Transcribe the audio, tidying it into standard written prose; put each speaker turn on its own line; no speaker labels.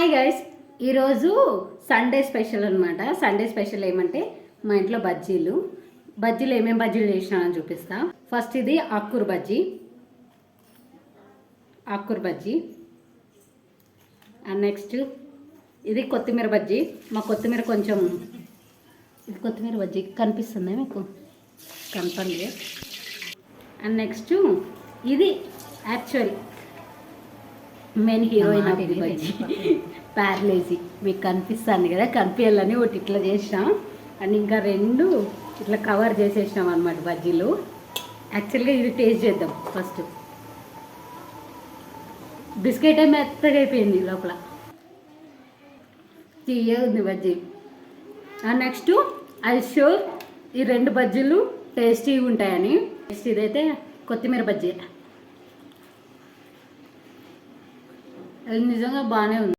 Hi guys, ఈరోజు Sunday special అనమాట. Sunday special ఏమంటే మా ఇంట్లో బజ్జీలు ఏమేమి బజ్జీలు చేసినానని చూపిస్తా. ఫస్ట్ ఇది ఆకుకూర బజ్జీ అండ్ నెక్స్ట్ ఇది కొత్తిమీర బజ్జీ. మా కొత్తిమీర కొంచెం ఇది కొత్తిమీర బజ్జీ కనిపిస్తుంది మీకు, కనపడలేదు. అండ్ నెక్స్ట్ ఇది actual main heroine of the bajji ప్యారలేజీ. మీకు కనిపిస్తుంది కదా, కనిపించాలని ఒకటి ఇట్లా చేసినాం అండ్ ఇంకా రెండు ఇట్లా కవర్ చేసేసినాం అనమాట బజ్జీలు. యాక్చువల్గా ఇది టేస్ట్ చేద్దాం. ఫస్ట్ బిస్కెట్ మెత్తగా అయిపోయింది, లోపల తీయగా ఉంది bajji. And next I sure ఈ రెండు బజ్జీలు టేస్టీగా ఉంటాయని. నెక్స్ట్ ఇదైతే కొత్తిమీర బజ్జీ, అది నిజంగా బాగానే ఉంది.